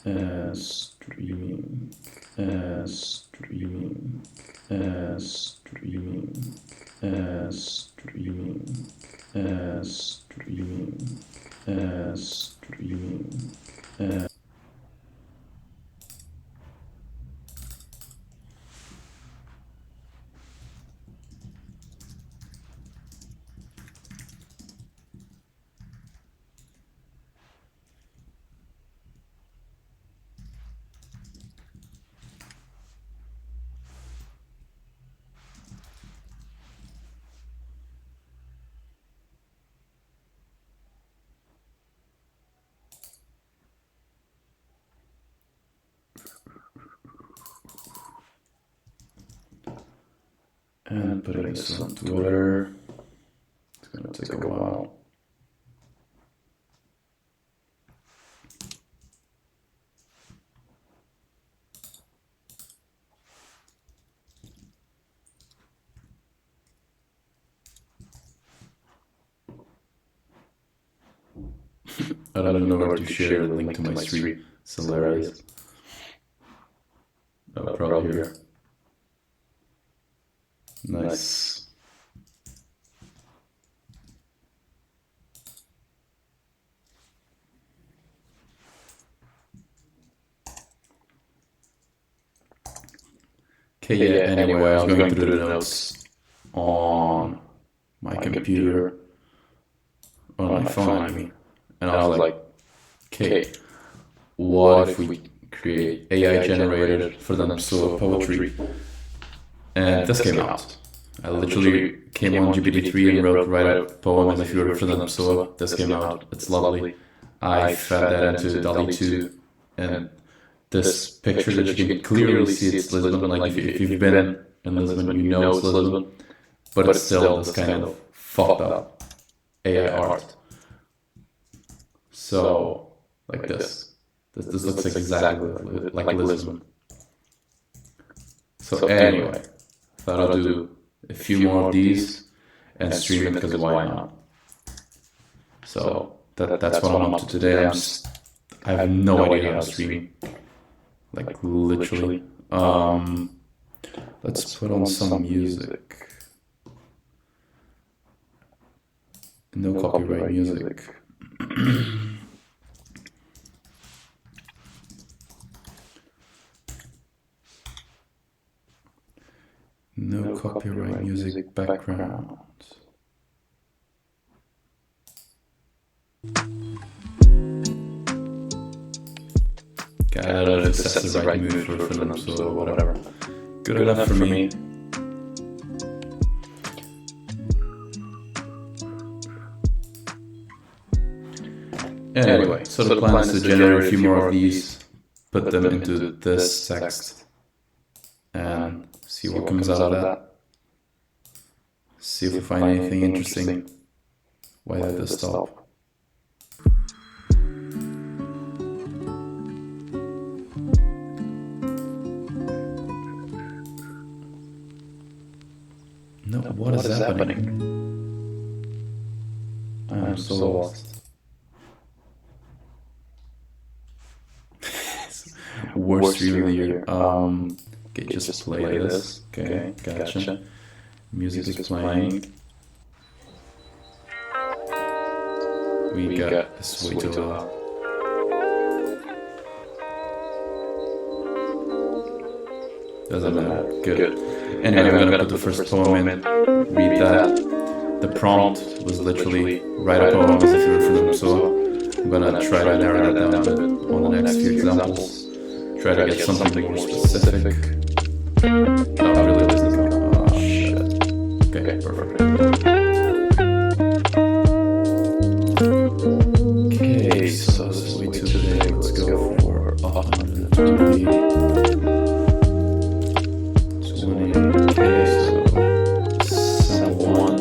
streaming, streaming, streaming, streaming, streaming, streaming. And putting this on Twitter. It's gonna take a while. I don't know where to share the link to my stream. It's hilarious. Oh, probably here. Nice. Okay, yeah, anyway, I was going through the notes on my computer, on my phone, I mean, and I was like, okay, what if we create AI generated Fernando Pessoa poetry? And this came out. I literally came on GPT-3 and wrote write a poem in the future of Fernando Pessoa. This came out. It's lovely. I fed that into Dall-E 2, and this picture that you can clearly see it's Lisbon. Like if you've been in Lisbon, you know it's Lisbon, but it's still this kind of fucked up AI art. So like this looks exactly like Lisbon. So anyway. Thought I'll do a few more of these and stream it because why not? So that's what I'm up to today. I have no idea how to stream, like literally. Let's put on some music. No copyright music. No copyright music background. Okay, I don't know if that's the right move for them, so whatever. Good enough for me. Anyway, so the plan is to generate a few more of these, put them into this text, and see what comes out of that. See if we find anything interesting. Why did this stop? No, what is happening? I'm so lost. Worst stream of the year. Okay, just play this. Okay, gotcha. Music is playing. We got this way too loud. Doesn't matter. Good. Anyway, I'm gonna put the first poem in. Read that. The prompt was literally write a poem as if you were Fernando Pessoa. I'm gonna try to narrow that down a bit on the next few examples. Try to get something more specific. Not really listening. Oh shit. Okay, perfect. Okay, so this is way too big. Let's go for 120. 20. Okay, so someone.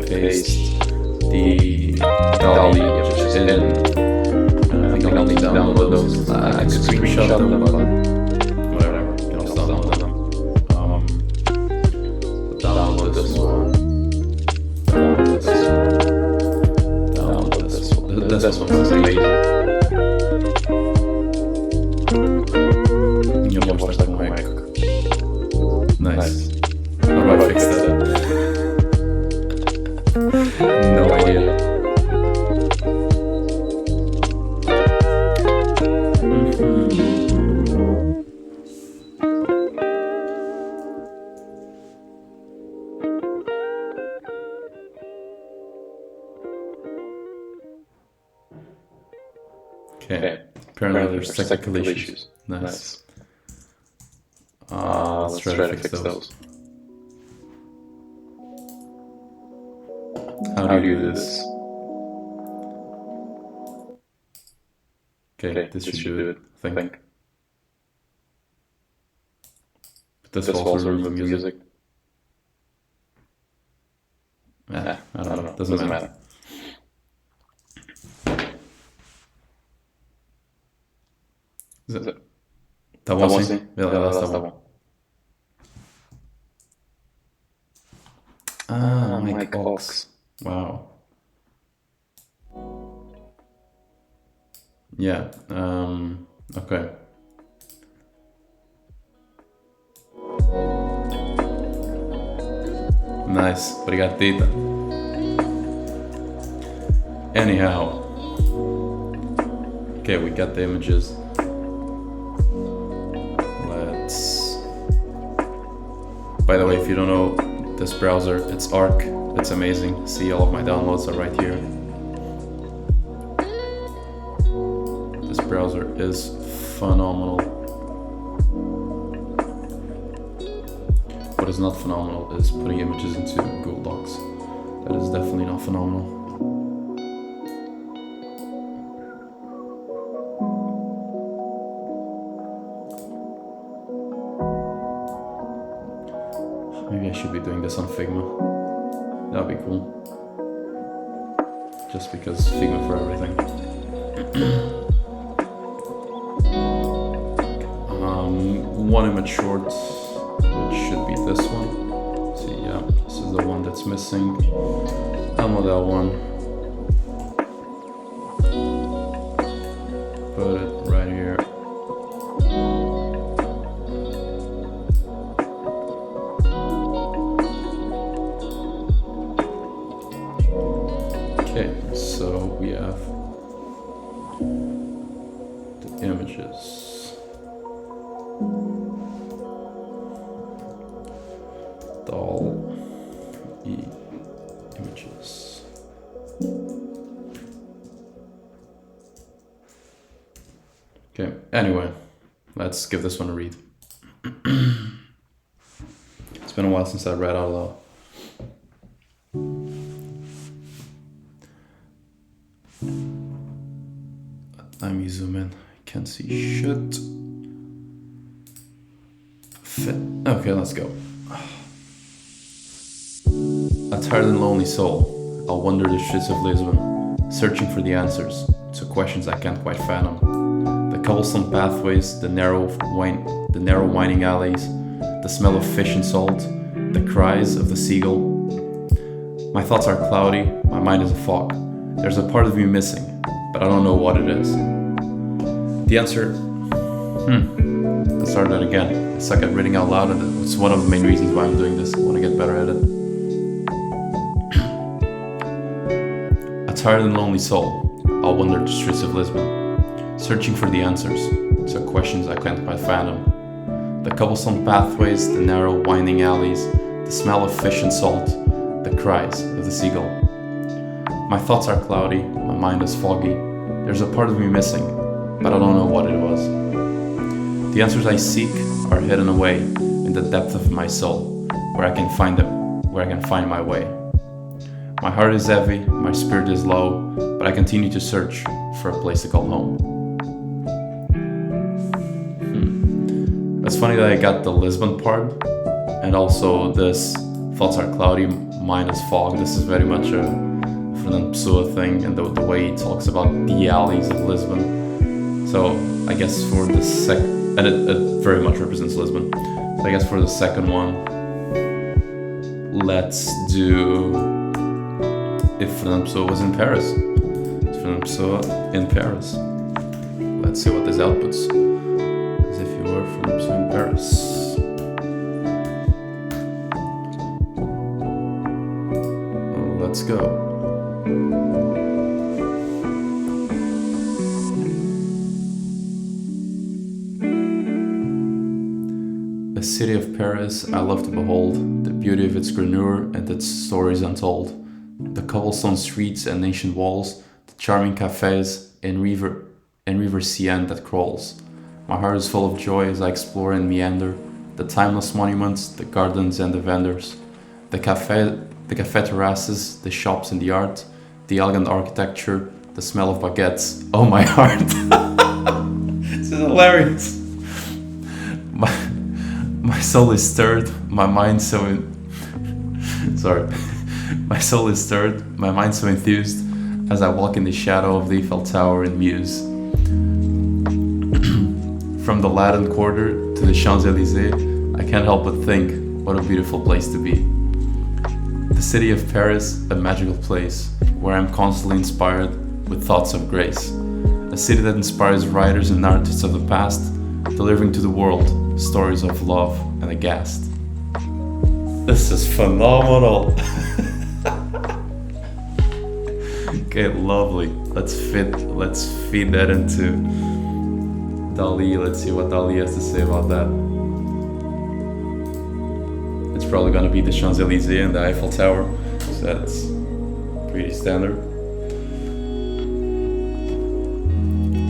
Paste the Dall-E just in, and I think I'll need to download those. I could screenshot them, but whatever. You can also download them. Download this one. Download this one. Download this one. This one's amazing. You watch like my mic. Nice. How do I fix that? No idea. Okay, apparently there's technical issues. Nice. Let's try to fix those. How do you do this? Okay, this should do it, I think. But this also remove music. I don't know. Doesn't matter. Tá bom assim? Beleza, tá bom. Mic aux. Wow. Yeah, okay. Nice, obrigado, Tita. Anyhow. Okay, we got the images. By the way, if you don't know this browser, it's Arc. It's amazing. See, all of my downloads are right here. This browser is phenomenal. What is not phenomenal is putting images into Google Docs. That is definitely not phenomenal. Maybe I should be doing this on Figma. That'd be cool. Just because Figma for everything. One image short, which should be this one. See, yeah, this is the one that's missing. Download that one. Put it right here. Okay, so we have the images. Dall-E images. Okay, anyway, let's give this one a read. It's been a while since I read out loud. Let me zoom in. I can't see shit. Fit. Okay, let's go. A tired and lonely soul, I'll wander the streets of Lisbon, searching for the answers to questions I can't quite fathom. The cobblestone pathways, the narrow winding alleys, the smell of fish and salt, the cries of the seagull. My thoughts are cloudy, my mind is a fog. There's a part of me missing, but I don't know what it is. The answer... Let's start that again. I suck at reading out loud, and it's one of the main reasons why I'm doing this. I want to get better at it. A tired and lonely soul, I'll wander the streets of Lisbon, searching for the answers to questions I can't quite fathom. The cobblestone pathways, the narrow winding alleys, the smell of fish and salt, the cries of the seagull. My thoughts are cloudy, my mind is foggy. There's a part of me missing, but I don't know what it was. The answers I seek are hidden away in the depth of my soul, where I can find them, where I can find my way. My heart is heavy, my spirit is low, but I continue to search for a place to call home. It's funny that I got the Lisbon part, and also this thoughts are cloudy, mind is fog. This is very much a Fernando Pessoa thing, and the way he talks about the alleys of Lisbon. So I guess for the and it very much represents Lisbon. So I guess for the second one, let's do if Fernando Pessoa was in Paris. Fernando Pessoa in Paris. Let's see what this outputs. As if you were Fernando Pessoa in Paris. Let's go. The city of Paris I love to behold, the beauty of its grandeur and its stories untold. The cobblestone streets and ancient walls, the charming cafes and river Seine that crawls. My heart is full of joy as I explore and meander the timeless monuments, the gardens and the vendors, the cafe terraces, the shops and the art, the elegant architecture, the smell of baguettes. Oh my heart! This is hilarious. My soul is stirred, my mind so my soul is stirred, my mind so enthused as I walk in the shadow of the Eiffel Tower and muse. From the Latin Quarter to the Champs-Élysées, I can't help but think, what a beautiful place to be. The city of Paris, a magical place, where I'm constantly inspired with thoughts of grace. A city that inspires writers and artists of the past, delivering to the world stories of love and aghast. This is phenomenal! Okay, lovely. Let's feed that into Dall-E. Let's see what Dall-E has to say about that. It's probably gonna be the Champs-Élysées and the Eiffel Tower, so that's pretty standard.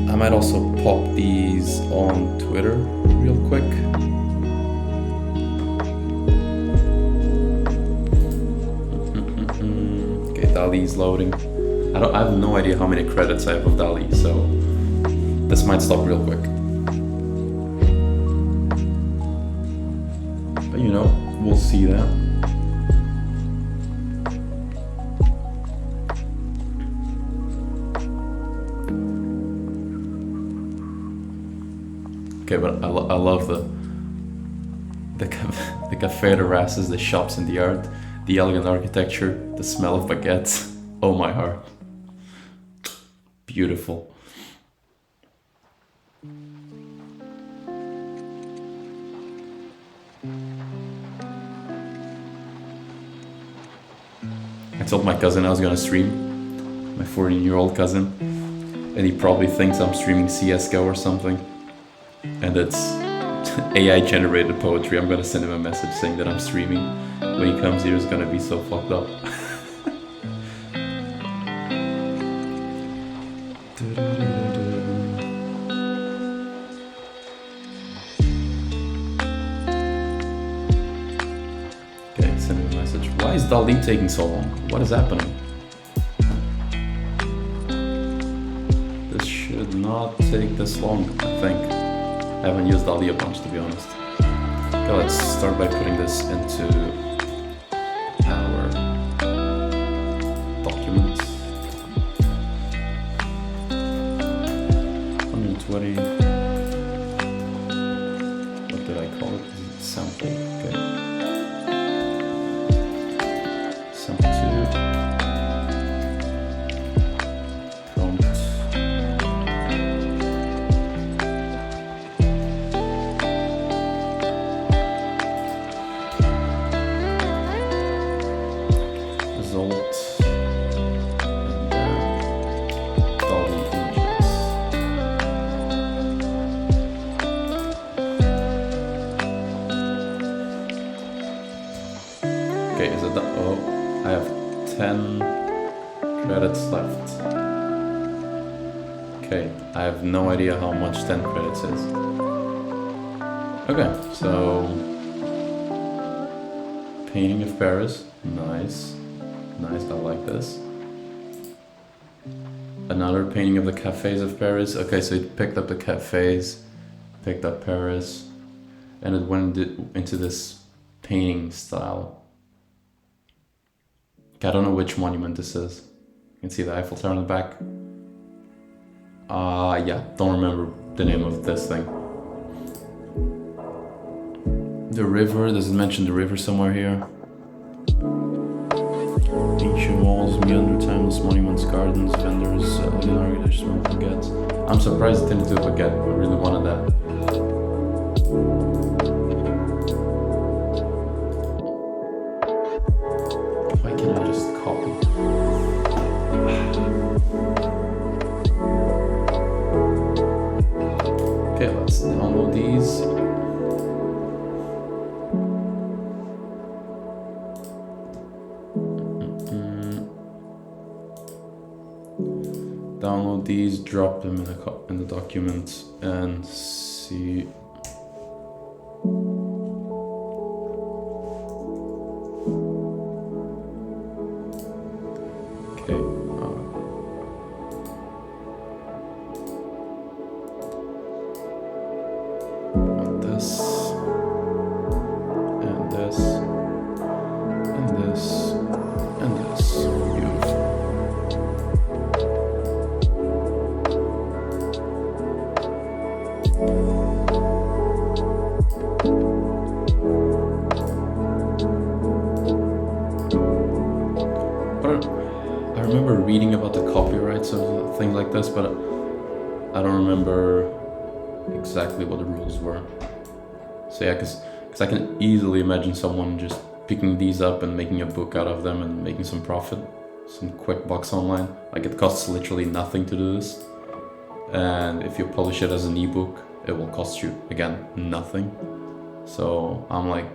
I might also pop these on Twitter real quick. Okay, Dall-E's loading. I have no idea how many credits I have of Dall-E, so this might stop real quick. But you know, we'll see that. Okay, but I love the cafe terraces, the shops and the art, the elegant architecture, the smell of baguettes. Oh my heart. Beautiful. I told my cousin I was gonna stream, my 14-year-old cousin, and he probably thinks I'm streaming CSGO or something, and it's AI generated poetry. I'm gonna send him a message saying that I'm streaming. When he comes here, it's gonna be so fucked up. Okay, send him a message. Why is Dall-E taking so long? What is happening? This should not take this long, I think. I haven't used Dall-E a bunch, to be honest. Okay, let's start by putting this into our document. 120. What did I call it? Sample. Okay. Sample 2. Prompt. Result. And Dall-E images. Okay, is it done? Oh, I have 10 credits left. Okay, I have no idea how much 10 credits is. Okay, so painting of Paris, nice. Nice, I like this. Another painting of the cafes of Paris. Okay, so it picked up the cafes, picked up Paris, and it went into this painting style. I don't know which monument this is. You can see the Eiffel Tower in the back. Yeah, don't remember the name of this thing. The river, does it mention the river somewhere here? Ancient walls, meander, timeless monuments, gardens, vendors, elegant architecture, baguettes. I'm surprised it didn't do a baguette, I really wanted that. Why can't I just copy? Okay, let's download these. Download these, drop them in the document, and see. Okay. This and this and this and this. Beautiful. I remember reading about the copyrights of things like this, but I don't remember exactly what the rules were. So yeah, because I can easily imagine someone just picking these up and making a book out of them and making some profit, some quick bucks online. Like, it costs literally nothing to do this, and if you publish it as an ebook, it will cost you, again, nothing. So I'm like,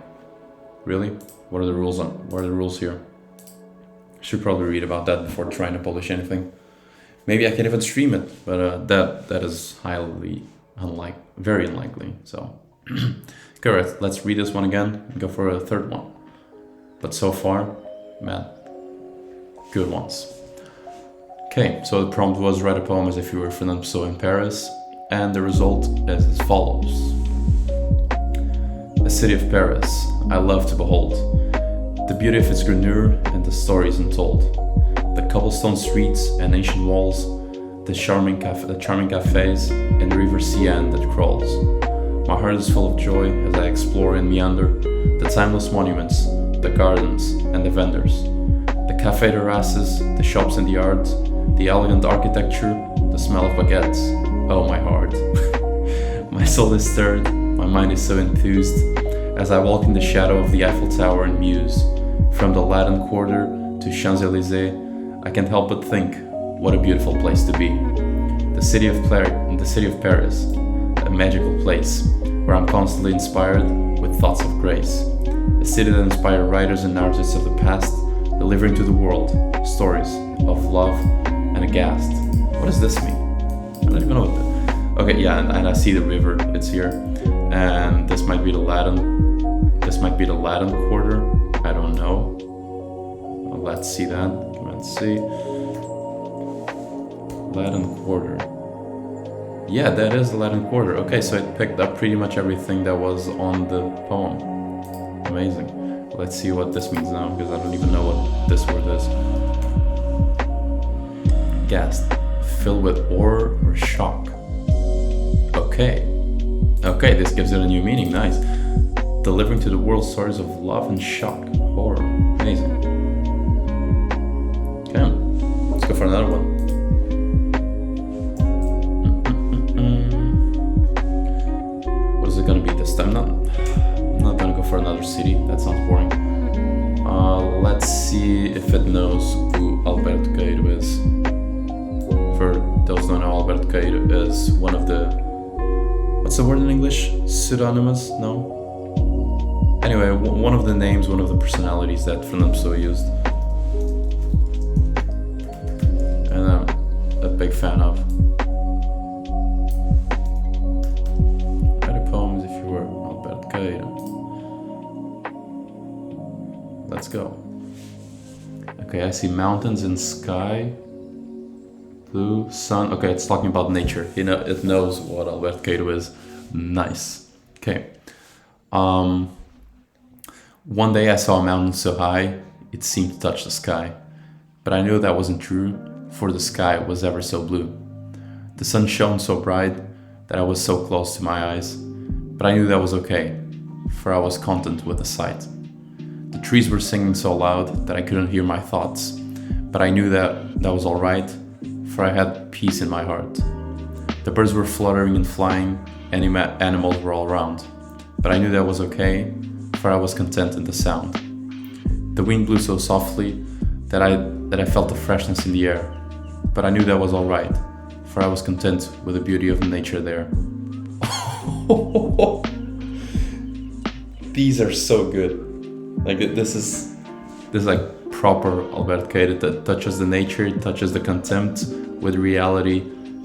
really? What are the rules here? Should probably read about that before trying to publish anything. Maybe I can even stream it, but that is highly very unlikely. So, okay, let's read this one again and go for a third one. But so far, man, good ones. Okay, so the prompt was write a poem as if you were Fernando Pessoa in Paris, and the result is as follows. A city of Paris, I love to behold, the beauty of its grandeur and the stories untold, the cobblestone streets and ancient walls, the charming cafes and the river Seine that crawls. My heart is full of joy as I explore and meander the timeless monuments, the gardens and the vendors, the cafe terraces, the shops and the art, the elegant architecture, the smell of baguettes. Oh, my heart. My soul is stirred, my mind is so enthused, as I walk in the shadow of the Eiffel Tower and muse. From the Latin Quarter to Champs-Élysées, I can't help but think, what a beautiful place to be. The city of Paris, a magical place, where I'm constantly inspired with thoughts of grace. A city that inspired writers and artists of the past, delivering to the world stories of love and aghast. What does this mean? I don't even know what that. Okay, yeah, and I see the river, it's here. And this might be the Latin Quarter. I don't know. Well, let's see that. Let's see. Latin Quarter. Yeah, that is the Latin Quarter. Okay, so it picked up pretty much everything that was on the poem. Amazing. Let's see what this means now, because I don't even know what this word is. Ghast. Filled with horror or shock. Okay, this gives it a new meaning. Nice. Delivering to the world stories of love and shock. Horror. Amazing. Okay, let's go for another one. What is it gonna be this time? I'm not gonna go for another city. That sounds boring. Let's see if it knows who Alberto Cairo is. For those who don't know, Alberto Cairo is one of the... What's the word in English? Pseudonymous? No? Anyway, one of the names, one of the personalities that Fernando Pessoa used. And I'm a big fan of. Write a poem if you were Alberto Cairo. Let's go. Okay, I see mountains and sky. Blue, sun. Okay, it's talking about nature. It knows what Alberto Cairo is. Nice. Okay. One day I saw a mountain so high, it seemed to touch the sky. But I knew that wasn't true, for the sky was ever so blue. The sun shone so bright that I was so close to my eyes, but I knew that was okay, for I was content with the sight. The trees were singing so loud that I couldn't hear my thoughts, but I knew that that was alright, for I had peace in my heart. The birds were fluttering and flying, animals were all around, but I knew that was okay, for I was content in the sound. The wind blew so softly that I felt the freshness in the air, but I knew that was alright, for I was content with the beauty of nature there. These are so good. Like this is like proper Albert Caeiro that touches the nature, it touches the contempt with reality,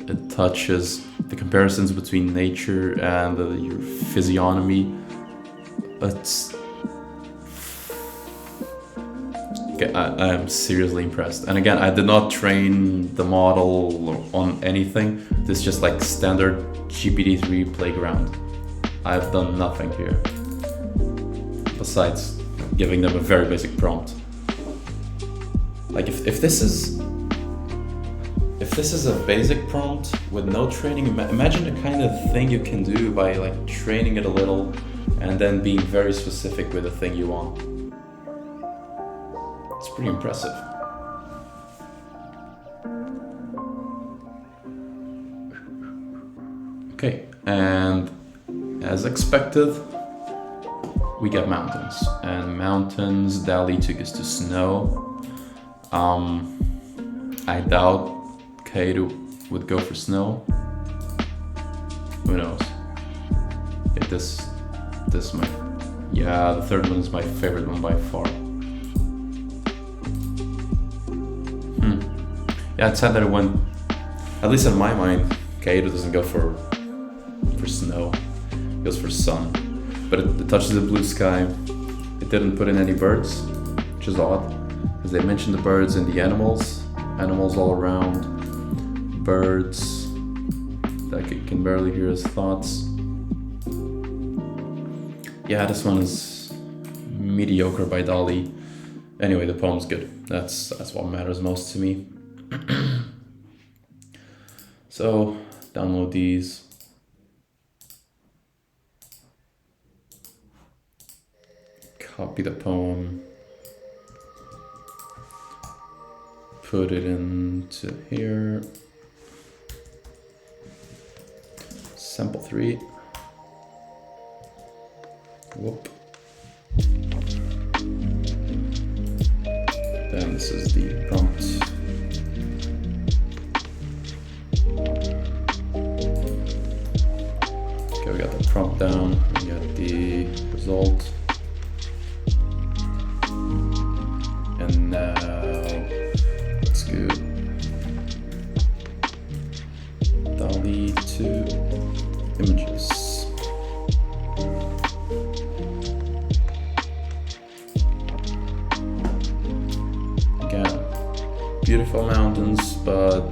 it touches the comparisons between nature and your physiognomy. It's okay, I am seriously impressed. And again, I did not train the model on anything. This is just like standard GPT-3 playground. I've done nothing here besides giving them a very basic prompt. Like if this is a basic prompt with no training, imagine the kind of thing you can do by like training it a little and then being very specific with the thing you want. It's pretty impressive. Okay, and as expected, we get mountains. And mountains, Dall-E took us to snow. I doubt Caeiro would go for snow. Who knows? Yeah, this might. Yeah, the third one is my favorite one by far. Yeah, it's sad that it went. At least in my mind, Caeiro doesn't go for snow. It goes for sun. But it touches the blue sky. It didn't put in any birds, which is odd, because they mentioned the birds and the animals all around, birds that can barely hear his thoughts. Yeah, this one is mediocre by Dall-E. Anyway, the poem's good. That's what matters most to me. So, download these. Copy the poem. Put it into here. Sample 3. Whoop. Then this is the prompt. Okay, we got the prompt down, we got the result. And now, let's go Dall-E to images. Again, beautiful mountains, but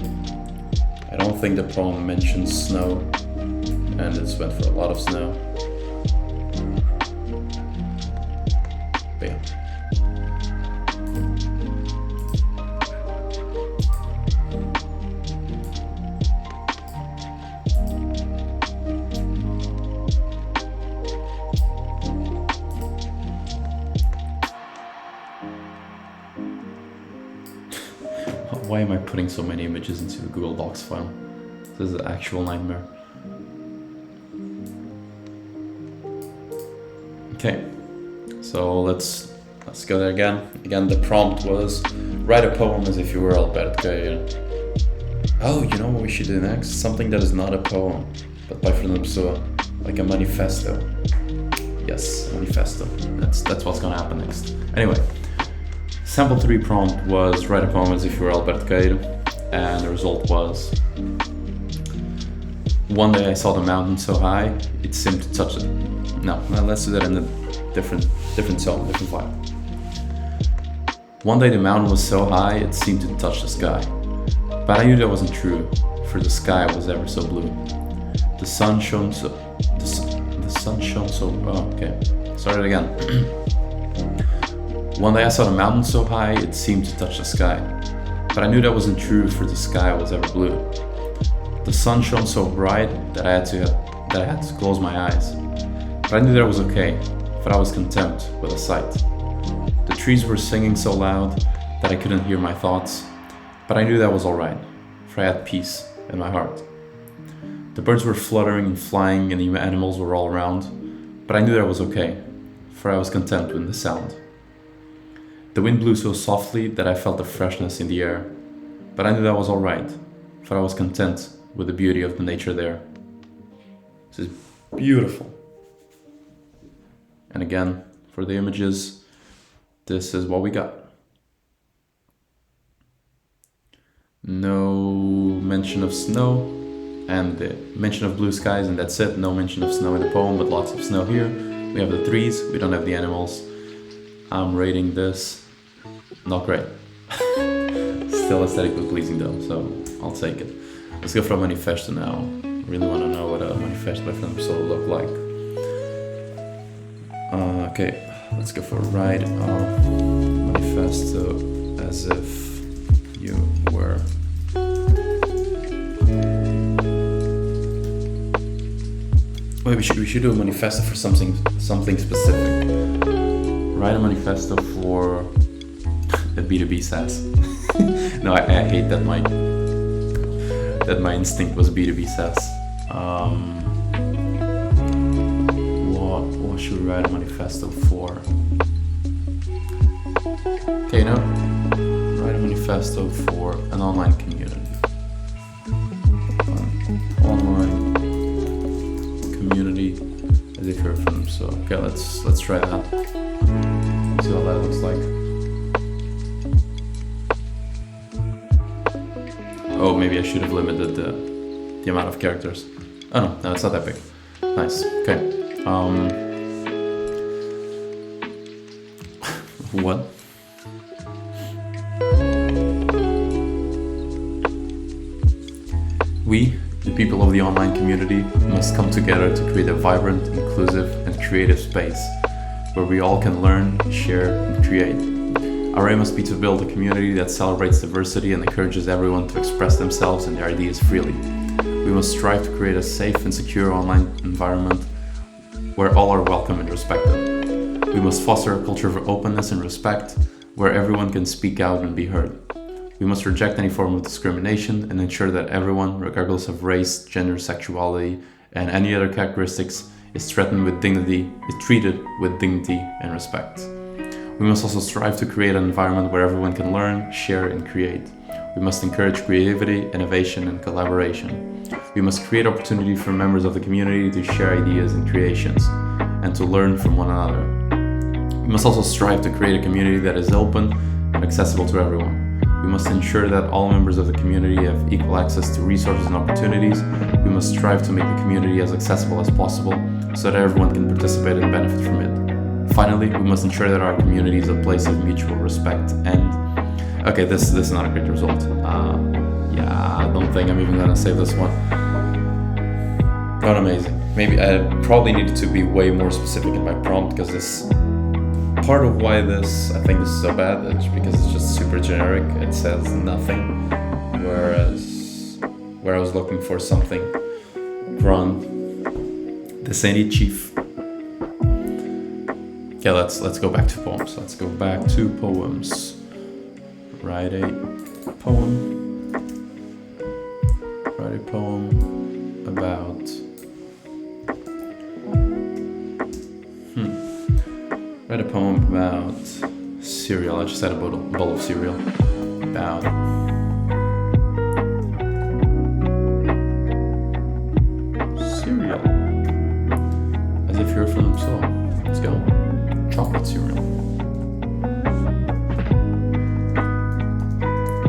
I don't think the poem mentions snow, and it's went for a lot of snow. But yeah. Why am I putting so many images into a Google Docs file? This is an actual nightmare. Okay, so let's go there again. Again, the prompt was write a poem as if you were Albert Caeiro. Oh, you know what we should do next? Something that is not a poem, but by Fernando Pessoa, like a manifesto. Yes, a manifesto. That's what's gonna happen next. Anyway. Sample 3 prompt was write a poem as if you were Albert Caeiro, and the result was: one day I saw the mountain so high, it seemed to touch it. No, let's do that in a different tone, different vibe. One day the mountain was so high, it seemed to touch the sky. But I knew that wasn't true, for the sky was ever so blue. The sun shone so... Oh, okay. Start it again. One day I saw the mountain so high, it seemed to touch the sky. But I knew that wasn't true, for the sky was ever blue. The sun shone so bright that I had to close my eyes. But I knew that was okay, for I was content with the sight. The trees were singing so loud that I couldn't hear my thoughts, but I knew that was alright, for I had peace in my heart. The birds were fluttering and flying and the animals were all around, but I knew that was okay, for I was content with the sound. The wind blew so softly that I felt the freshness in the air, but I knew that was alright, for I was content with the beauty of the nature there. This is beautiful. And again, for the images, this is what we got. No mention of snow, and the mention of blue skies, and that's it. No mention of snow in the poem, but lots of snow here. We have the trees, we don't have the animals. I'm rating this not great. Still aesthetically pleasing though, so I'll take it. Let's go for a manifesto now. I really want to know what a manifesto by Fernando Pessoa look like. Okay, let's go for a write manifesto as if you were. Wait, we should do a manifesto for something specific. Write a manifesto for the B2B SaaS. No, I hate that my instinct was B2B SaaS. What should we write a manifesto for? Okay, write a manifesto for an online community. Online community as if you're from. So okay, let's try that. See what that looks like. Oh, maybe I should have limited the amount of characters. Oh no, it's not that big. Nice. Okay. What? We, the people of the online community, must come together to create a vibrant, inclusive, and creative space where we all can learn, share, and create. Our aim must be to build a community that celebrates diversity and encourages everyone to express themselves and their ideas freely. We must strive to create a safe and secure online environment where all are welcome and respected. We must foster a culture of openness and respect where everyone can speak out and be heard. We must reject any form of discrimination and ensure that everyone, regardless of race, gender, sexuality, and any other characteristics, is treated with dignity and respect. We must also strive to create an environment where everyone can learn, share, and create. We must encourage creativity, innovation, and collaboration. We must create opportunity for members of the community to share ideas and creations, and to learn from one another. We must also strive to create a community that is open and accessible to everyone. We must ensure that all members of the community have equal access to resources and opportunities. We must strive to make the community as accessible as possible so that everyone can participate and benefit from it. Finally, we must ensure that our community is a place of mutual respect and... Okay, this is not a great result. I don't think I'm even gonna save this one. Not amazing. Maybe I probably needed to be way more specific in my prompt because this... Part of why I think this is so bad is because it's just super generic. It says nothing, whereas where I was looking for something grand. This ain't it, chief. Okay, let's go back to poems. Let's go back to poems. Write a poem. Write a poem about. Write a poem about cereal. I just had a bowl of cereal. About cereal. As if you're from Pessoa. Let's go. Chocolate cereal.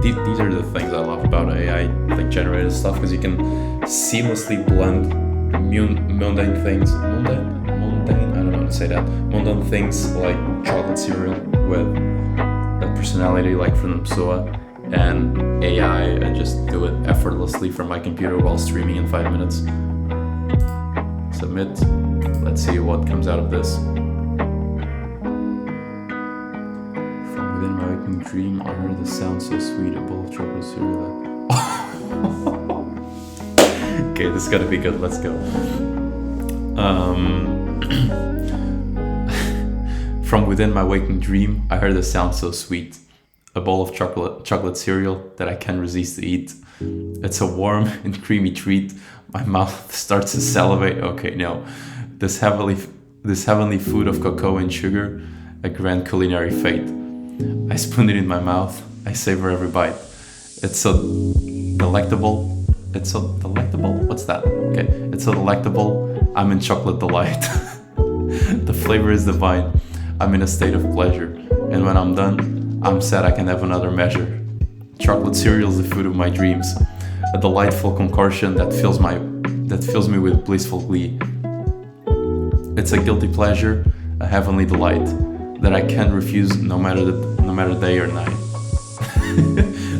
These are the things I love about AI, like generated stuff, because you can seamlessly blend mundane things. Mundane? I don't know how to say that. Mundane things like chocolate cereal with a personality like Fernando Pessoa and AI, and just do it effortlessly from my computer while streaming in 5 minutes. Submit. Let's see what comes out of this. From within my waking dream, I heard the sound so sweet, a bowl of chocolate cereal. Okay, this is gonna be good. Let's go. From within my waking dream, I heard a sound so sweet. A bowl of chocolate cereal that I can't resist to eat. It's a warm and creamy treat. My mouth starts to salivate. Okay, no. This heavenly food of cocoa and sugar, a grand culinary fate. I spoon it in my mouth. I savor every bite. It's so delectable. It's so delectable? What's that? Okay. It's so delectable. I'm in chocolate delight. The flavor is divine. I'm in a state of pleasure. And when I'm done, I'm sad I can have another measure. Chocolate cereal is the food of my dreams. A delightful concoction that fills me with blissful glee. It's a guilty pleasure, a heavenly delight that I can't refuse no matter day or night.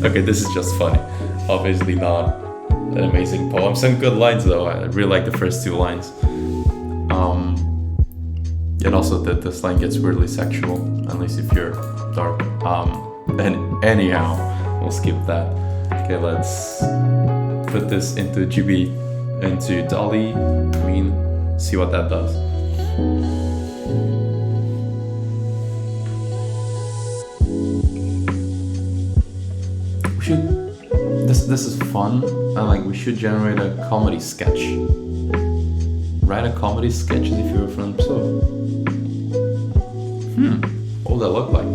Okay, this is just funny. Obviously not an amazing poem. Some good lines though. I really like the first two lines. And also that this line gets weirdly sexual, at least if you're dark. And anyhow, we'll skip that. Okay, let's put this into Dall-E. See what that does. We should. This is fun. We should generate a comedy sketch. Write a comedy sketch as if you were Fernando Pessoa. What would that look like?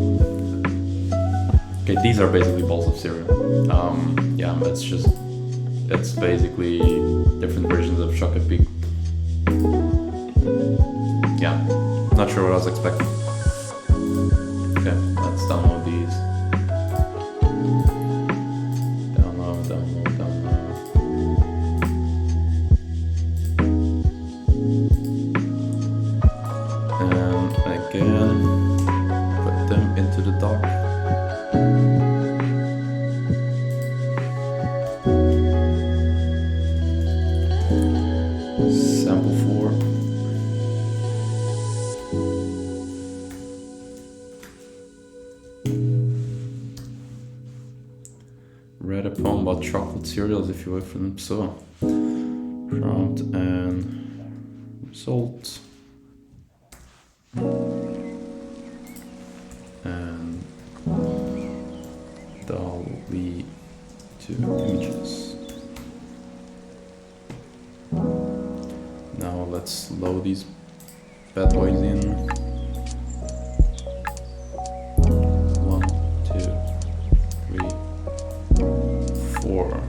Okay, these are basically bowls of cereal. Yeah, it's basically different versions of chocolate peak. Yeah, not sure what I was expecting. Okay, let's download these. Download. And again, put them into the dock. Sample 4. Read a poem about chocolate cereals if you were Fernando Pessoa. Prompt and result. And Dall-E 2 images. Now let's load these bad boys in. 1, 2, 3, 4.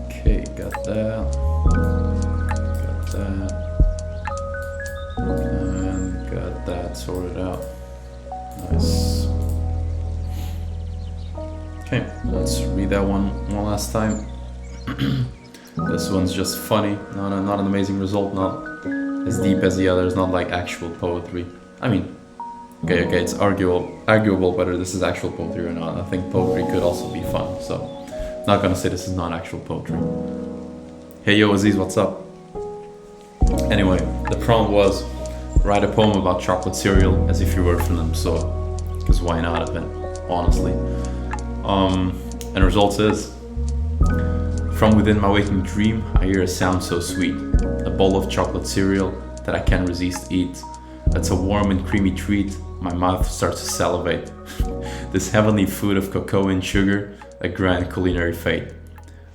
Okay, got that, and got that sorted out. Nice. Okay, let's read that one last time. This one's just funny, not an amazing result, not as deep as the others, not like actual poetry. Okay, it's arguable whether this is actual poetry or not. I think poetry could also be fun, so not gonna say this is not actual poetry. Hey yo Aziz, what's up? Anyway, the prompt was write a poem about chocolate cereal as if you were from them, so because why not, honestly. And the result is, from within my waking dream, I hear a sound so sweet, a bowl of chocolate cereal that I can't resist to eat. It's a warm and creamy treat. My mouth starts to salivate. This heavenly food of cocoa and sugar, a grand culinary fate.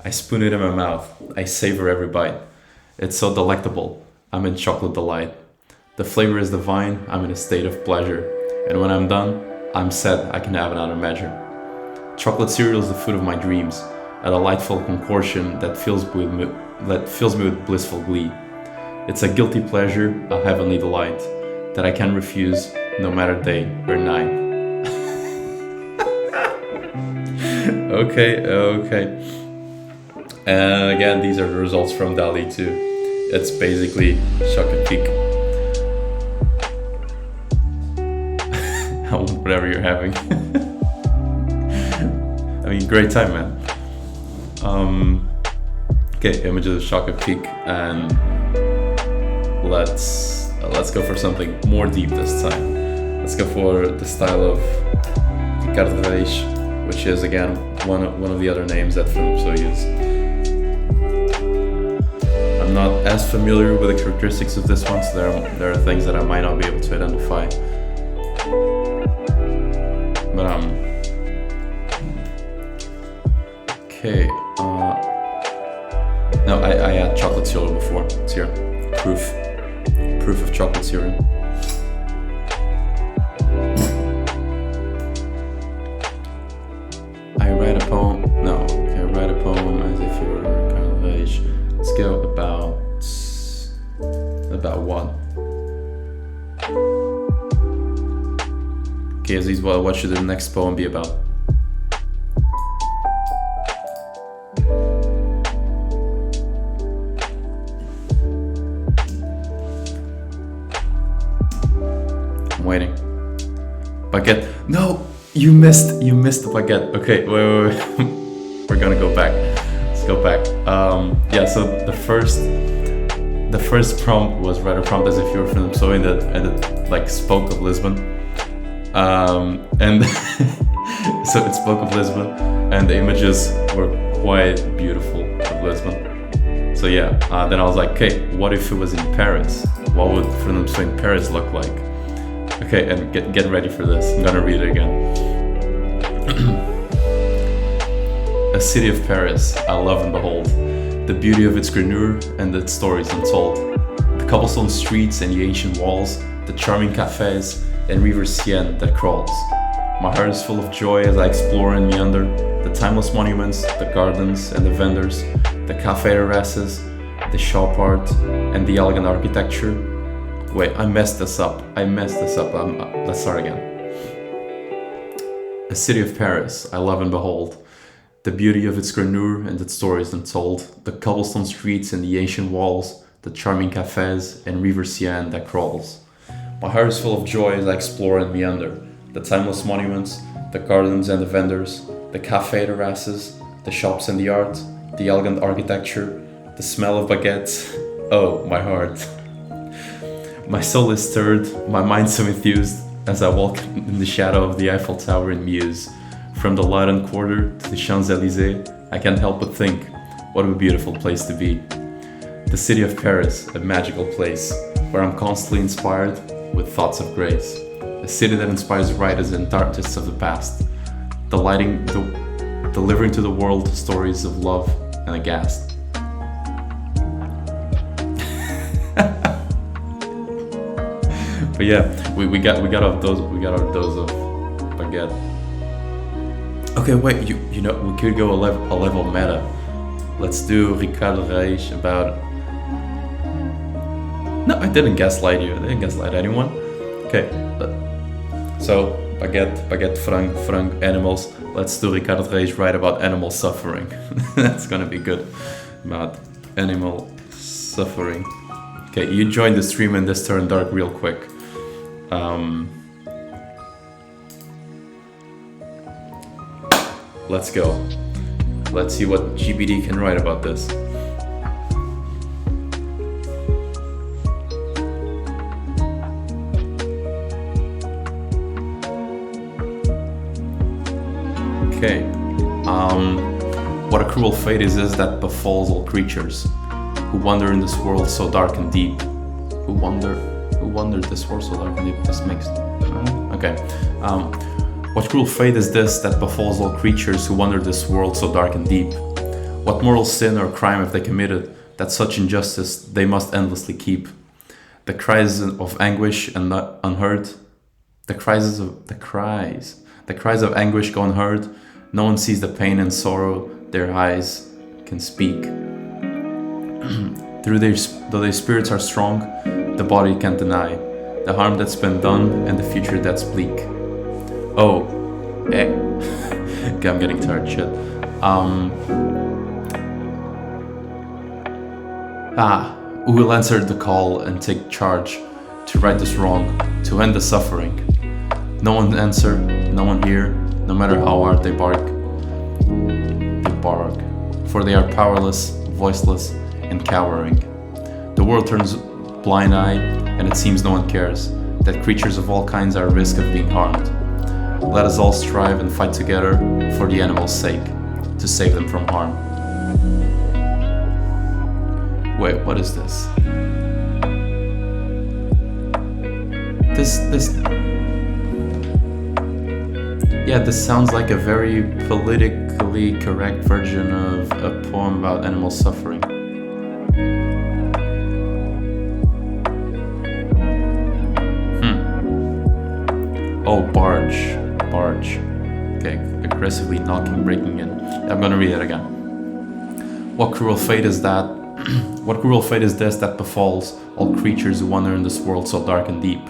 I spoon it in my mouth. I savor every bite. It's so delectable. I'm in chocolate delight. The flavor is divine. I'm in a state of pleasure. And when I'm done, I'm sad I can have another measure. Chocolate cereal is the food of my dreams, a delightful concoction that fills me with blissful glee. It's a guilty pleasure, a heavenly delight that I can refuse no matter day or night. Okay. And again, these are the results from Dall-E 2. it's basically chocolate peak. Whatever you're having. I mean, great time, man. Okay, images of chocolate peak, and let's go for something more deep this time. Let's go for the style of Ricardo Reis, which is again one of the other names that Fernando Pessoa uses. I'm not as familiar with the characteristics of this one, so there are things that I might not be able to identify. But okay. No, I had chocolate cereal before. It's here. Proof of chocolate cereal. I write a poem. No, okay, I write a poem as if you were kind of age. Let's go about what? Okay, Aziz, what should the next poem be about? I'm waiting. Baguette. No, you missed the baguette. Okay, wait. We're gonna go back. Let's go back. Yeah. So the first prompt was write a prompt as if you were from so and it like spoke of Lisbon. And so it spoke of Lisbon, and the images were quite beautiful of Lisbon. So yeah, then I was like, okay, what if it was in Paris? What would Fernando Pessoa in Paris look like? Okay, and get ready for this. I'm gonna read it again. A city of Paris, I love and behold, the beauty of its grandeur and its stories untold. The cobblestone streets and the ancient walls, the charming cafes and river Seine that crawls. My heart is full of joy as I explore and meander the timeless monuments, the gardens and the vendors, the cafe terraces, the shop art and the elegant architecture. Wait, I messed this up. Let's start again. A city of Paris, I love and behold, the beauty of its grandeur and its stories untold, the cobblestone streets and the ancient walls, the charming cafes and river Seine that crawls. My heart is full of joy as I explore and meander the timeless monuments, the gardens and the vendors, the cafe terraces, the shops and the art, the elegant architecture, the smell of baguettes. Oh, my heart. My soul is stirred, my mind so enthused as I walk in the shadow of the Eiffel Tower and muse. From the Latin Quarter to the Champs-Élysées, I can't help but think, what a beautiful place to be. The city of Paris, a magical place, where I'm constantly inspired with thoughts of grace. A city that inspires writers and artists of the past, delivering to the world stories of love and aghast. But yeah, we got our dose of baguette. Okay, wait, you know, we could go a level meta. Let's do Ricardo Reis about. No, I didn't gaslight you. I didn't gaslight anyone. Okay, so baguette, frango, animals. Let's do Ricardo Reis write about animal suffering. That's gonna be good. About animal suffering. Okay, you joined the stream and this turned dark real quick. Let's go. Let's see what GPT can write about this. Okay. What a cruel fate is this that befalls all creatures who wander in this world so dark and deep. Who wander this world so dark and deep. This makes okay. What cruel fate is this that befalls all creatures who wander this world so dark and deep? What mortal sin or crime have they committed that such injustice they must endlessly keep? The cries of anguish and unheard. The cries of anguish go unheard. No one sees the pain and sorrow their eyes can speak. Though their spirits are strong, the body can't deny the harm that's been done and the future that's bleak. Oh, okay, I'm getting tired, shit. Who will answer the call and take charge to right this wrong, to end the suffering? No one answer, no one hear, no matter how hard they bark. They bark, for they are powerless, voiceless, and cowering. The world turns blind eye, and it seems no one cares that creatures of all kinds are at risk of being harmed. Let us all strive and fight together for the animals' sake, to save them from harm. Wait, what is this? Yeah, this sounds like a very politically correct version of a poem about animal suffering. Oh, barge. Okay, aggressively knocking, breaking in. I'm gonna read it again. What cruel fate is that? What cruel fate is this that befalls all creatures who wander in this world so dark and deep?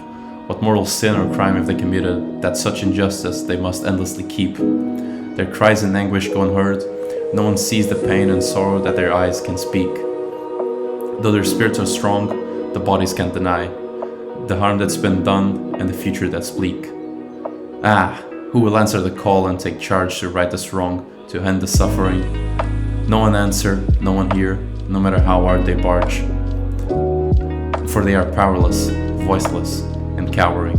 What mortal sin or crime have they committed that such injustice they must endlessly keep? Their cries in anguish go unheard. No one sees the pain and sorrow that their eyes can speak. Though their spirits are strong, the bodies can't deny the harm that's been done and the future that's bleak. Ah, who will answer the call and take charge to right this wrong, to end the suffering? No one answer, no one hear, no matter how hard they barge. For they are powerless, voiceless, and cowering.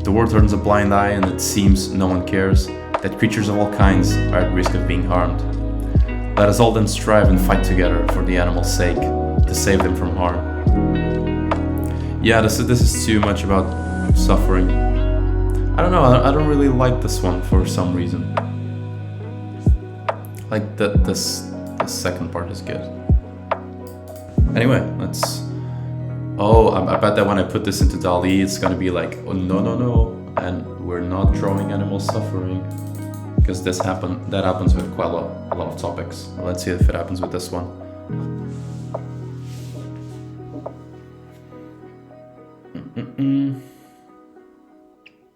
The world turns a blind eye and it seems no one cares that creatures of all kinds are at risk of being harmed. Let us all then strive and fight together for the animals' sake, to save them from harm. Yeah, this is too much about suffering. I don't know, I don't really like this one for some reason. Like the second part is good. Anyway, let's... Oh, I bet that when I put this into Dall-E, it's gonna be like, oh no, and we're not drawing animal suffering. Because that happens with quite a lot of topics. Let's see if it happens with this one.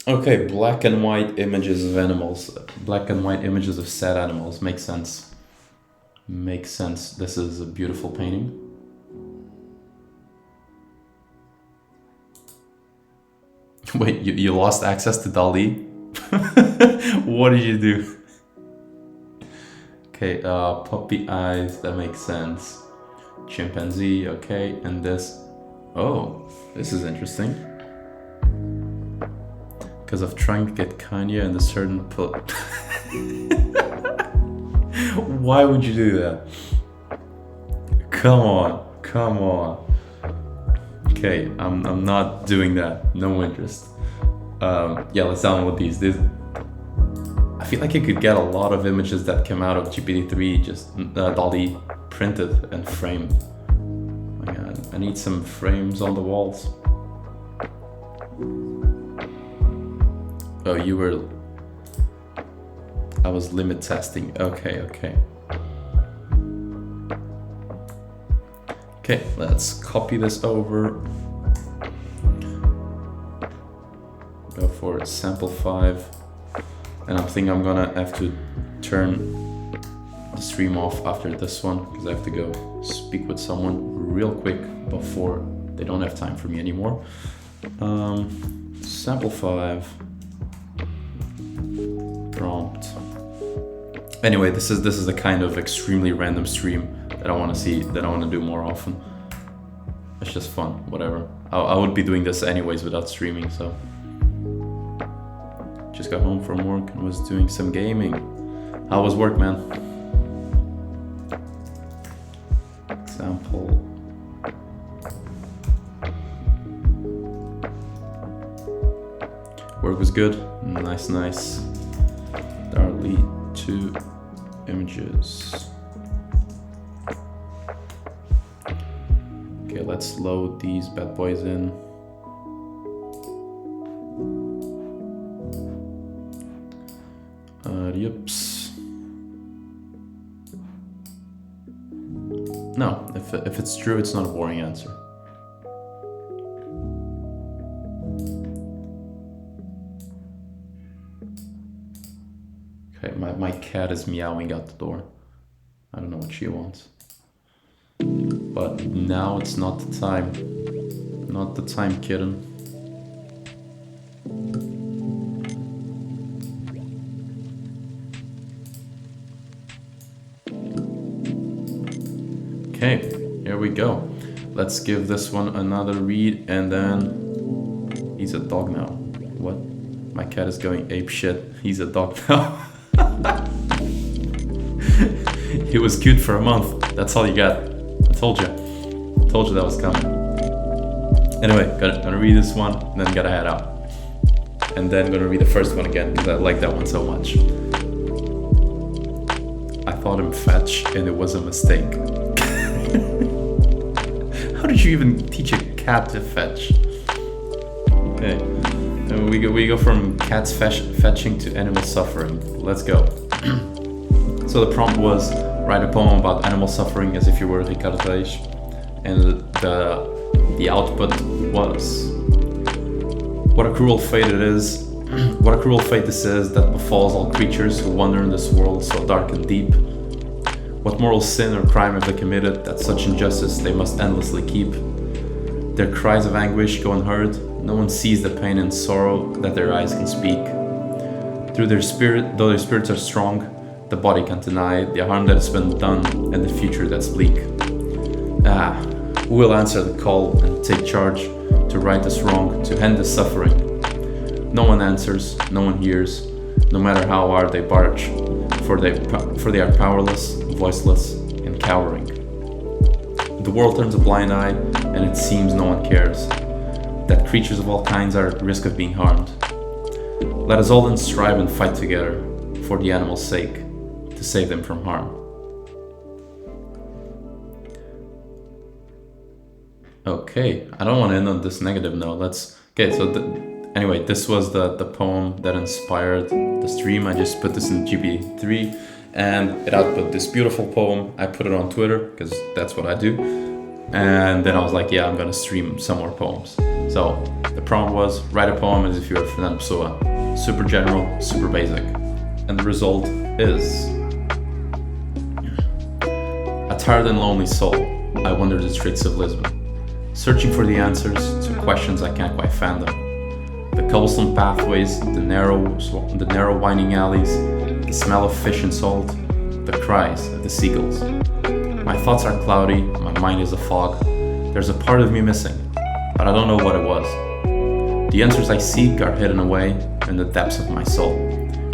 Okay, black and white images of animals. Black and white images of sad animals. Makes sense. This is a beautiful painting. Wait, you lost access to Dall-E? What did you do? Okay, puppy eyes, that makes sense. Chimpanzee, okay, and this. Oh, this is interesting. Because of trying to get Kanye and a certain Why would you do that? Come on. Okay, I'm not doing that. No interest. Yeah, let's download these. I feel like you could get a lot of images that came out of GPT-3 just Dall-E printed and framed. Oh my god, I need some frames on the walls. Oh, I was limit testing. Okay. Okay, let's copy this over. Go for sample 5. And I think I'm gonna have to turn the stream off after this one because I have to go speak with someone real quick before they don't have time for me anymore. Sample 5. Prompt. Anyway, this is the kind of extremely random stream that I want to see, that I want to do more often. It's just fun, whatever. I would be doing this anyways without streaming, so. Just got home from work and was doing some gaming. How was work, man? Example. Work was good. Nice. Dall-E 2 images. Okay, let's load these bad boys in. Yips. No, if it's true, it's not a boring answer. Okay, my cat is meowing out the door. I don't know what she wants. But now it's not the time. Not the time, kitten. Okay, here we go. Let's give this one another read, and then he's a dog now. What? My cat is going ape shit. He's a dog now. He was cute for a month. That's all you got. I told you. I told you that was coming. Anyway, gonna read this one, and then gotta head out. And then gonna read the first one again, because I like that one so much. I thought him fetch, and it was a mistake. How did you even teach a cat to fetch? Okay, and we go from cats fetching to animal suffering. Let's go. So the prompt was, write a poem about animal suffering as if you were Ricardo Reis. And the output was, what a cruel fate it is. What a cruel fate this is that befalls all creatures who wander in this world so dark and deep. What moral sin or crime have they committed that such injustice they must endlessly keep? Their cries of anguish go unheard. No one sees the pain and sorrow that their eyes can speak. Through their spirit, though their spirits are strong, the body can't deny the harm that has been done and the future that's bleak. Who will answer the call and take charge to right this wrong, to end this suffering? No one answers, no one hears, no matter how hard they barge, for they are powerless, voiceless, and cowering. The world turns a blind eye, and it seems no one cares that creatures of all kinds are at risk of being harmed. Let us all then strive and fight together for the animals' sake, to save them from harm. Okay, I don't want to end on this negative note. Anyway, this was the poem that inspired the stream. I just put this in GPT-3 and it output this beautiful poem. I put it on Twitter because that's what I do. And then I was like, yeah, I'm gonna stream some more poems. So the prompt was, write a poem as if you were Fernando Pessoa. Super general, super basic. And the result is, a tired and lonely soul, I wander the streets of Lisbon, searching for the answers to questions I can't quite fathom. The cobblestone pathways, the narrow winding alleys, the smell of fish and salt, the cries of the seagulls. My thoughts are cloudy, my mind is a fog. There's a part of me missing, but I don't know what it was. The answers I seek are hidden away in the depths of my soul,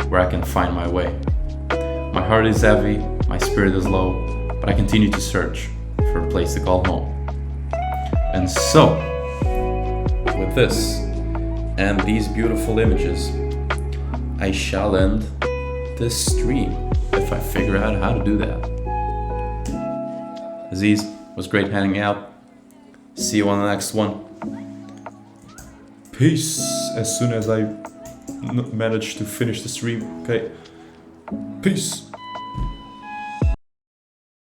where I can find my way. My heart is heavy, my spirit is low, but I continue to search for a place to call home. And so, with this and these beautiful images, I shall end this stream if I figure out how to do that. Aziz, was great hanging out. See you on the next one. Peace, as soon as I manage to finish the stream. Okay, peace.